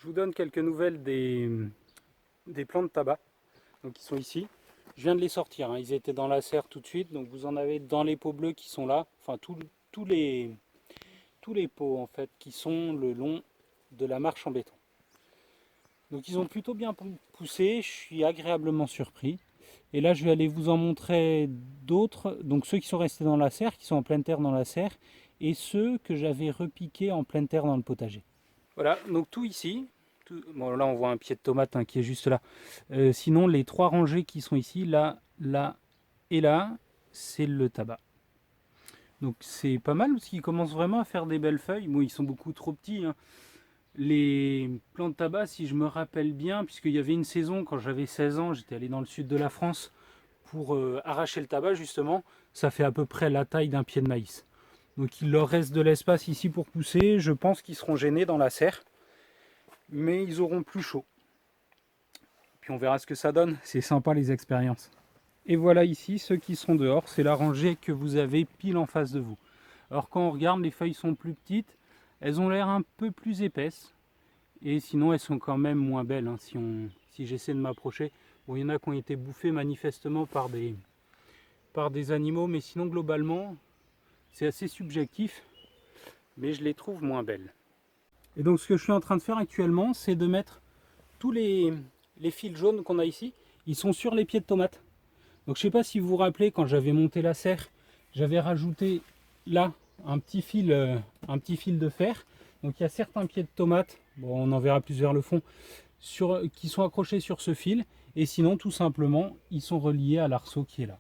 Je vous donne quelques nouvelles des plants de tabac, donc ils sont ici. Je viens de les sortir, hein. Ils étaient dans la serre tout de suite, donc vous en avez dans les pots bleus qui sont là, enfin tous les pots en fait qui sont le long de la marche en béton. Donc ils ont plutôt bien poussé, je suis agréablement surpris. Et là je vais aller vous en montrer d'autres, donc ceux qui sont restés dans la serre, qui sont en pleine terre dans la serre, et ceux que j'avais repiqués en pleine terre dans le potager. Voilà, donc tout ici. Bon, là on voit un pied de tomate hein, qui est juste là. Sinon les trois rangées qui sont ici, là, là et là, c'est le tabac. Donc c'est pas mal parce qu'ils commencent vraiment à faire des belles feuilles. Bon, ils sont beaucoup trop petits, hein. Les plants de tabac, si je me rappelle bien, puisqu'il y avait une saison quand j'avais 16 ans, j'étais allé dans le sud de la France pour arracher le tabac justement. Ça fait à peu près la taille d'un pied de maïs. Donc il leur reste de l'espace ici pour pousser. Je pense qu'ils seront gênés dans la serre, mais ils auront plus chaud. Puis on verra ce que ça donne. C'est sympa les expériences. Et voilà ici ceux qui sont dehors. C'est la rangée que vous avez pile en face de vous. Alors quand on regarde, les feuilles sont plus petites. Elles ont l'air un peu plus épaisses. Et sinon, elles sont quand même moins belles. Hein, si j'essaie de m'approcher. Bon, il y en a qui ont été bouffées manifestement par des animaux. Mais sinon, globalement, c'est assez subjectif. Mais je les trouve moins belles. Et donc, ce que je suis en train de faire actuellement, c'est de mettre tous les fils jaunes qu'on a ici. Ils sont sur les pieds de tomates. Donc, je ne sais pas si vous vous rappelez, quand j'avais monté la serre, j'avais rajouté là un petit fil de fer. Donc il y a certains pieds de tomates, bon, on en verra plusieurs le fond, qui sont accrochés sur ce fil. Et sinon, tout simplement, ils sont reliés à l'arceau qui est là.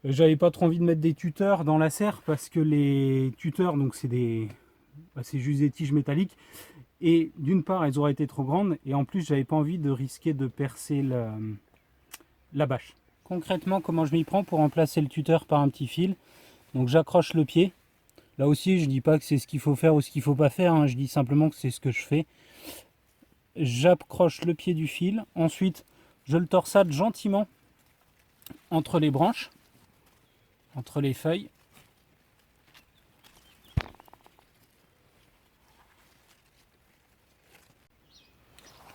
J'avais pas trop envie de mettre des tuteurs dans la serre parce que les tuteurs, donc c'est juste des tiges métalliques. Et d'une part, elles auraient été trop grandes. Et en plus, j'avais pas envie de risquer de percer la bâche. Concrètement, comment je m'y prends pour remplacer le tuteur par un petit fil? Donc j'accroche le pied. Là aussi, je ne dis pas que c'est ce qu'il faut faire ou ce qu'il ne faut pas faire, hein. Je dis simplement que c'est ce que je fais. J'accroche le pied du fil. Ensuite, je le torsade gentiment entre les branches, entre les feuilles.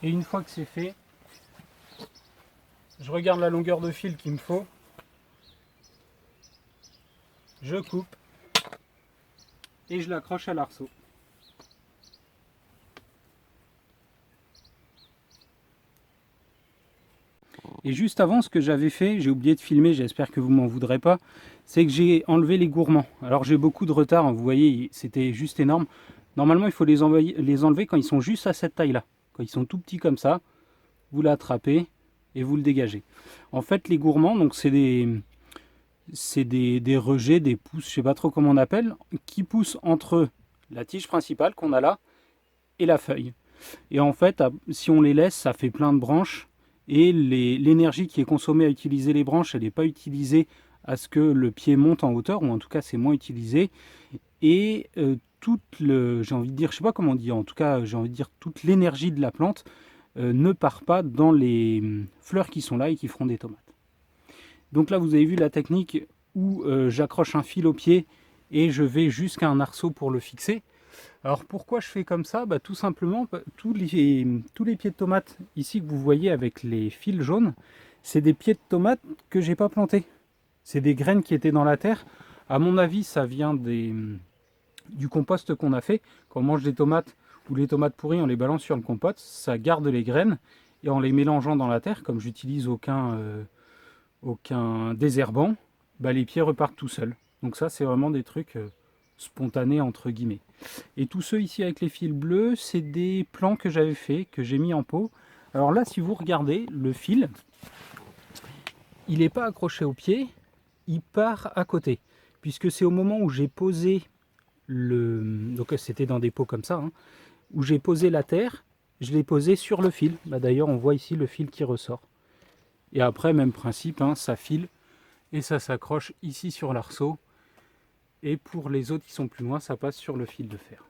Et une fois que c'est fait, je regarde la longueur de fil qu'il me faut. Je coupe et je l'accroche à l'arceau. Et juste avant, ce que j'avais fait, j'ai oublié de filmer, j'espère que vous m'en voudrez pas, c'est que j'ai enlevé les gourmands. Alors j'ai beaucoup de retard, hein, vous voyez, c'était juste énorme. Normalement, il faut les enlever quand ils sont juste à cette taille-là. Quand ils sont tout petits comme ça, vous l'attrapez et vous le dégagez. En fait, les gourmands, donc c'est des rejets, des pousses, je sais pas trop comment on appelle, qui poussent entre la tige principale qu'on a là et la feuille. Et en fait, si on les laisse, ça fait plein de branches. Et l'énergie qui est consommée à utiliser les branches, elle n'est pas utilisée à ce que le pied monte en hauteur, ou en tout cas c'est moins utilisé. Et j'ai envie de dire, je sais pas comment on dit, en tout cas j'ai envie de dire toute l'énergie de la plante ne part pas dans les fleurs qui sont là et qui feront des tomates. Donc là vous avez vu la technique où j'accroche un fil au pied et je vais jusqu'à un arceau pour le fixer. Alors pourquoi je fais comme ça? Tout simplement, tous les pieds de tomates ici que vous voyez avec les fils jaunes, c'est des pieds de tomates que j'ai pas plantés. C'est des graines qui étaient dans la terre. À mon avis, ça vient du compost qu'on a fait. Quand on mange des tomates ou les tomates pourries, on les balance sur le compost, ça garde les graines. Et en les mélangeant dans la terre, comme j'utilise aucun désherbant, les pieds repartent tout seuls. Donc ça, c'est vraiment des trucs spontanés entre guillemets. Et tous ceux ici avec les fils bleus, c'est des plants que j'avais fait, que j'ai mis en pot. Alors là, si vous regardez, le fil, il n'est pas accroché au pied, il part à côté. Puisque c'est au moment où j'ai posé donc c'était dans des pots comme ça, hein, où j'ai posé la terre, je l'ai posé sur le fil. D'ailleurs, on voit ici le fil qui ressort. Et après, même principe, hein, ça file et ça s'accroche ici sur l'arceau. Et pour les autres qui sont plus loin, ça passe sur le fil de fer.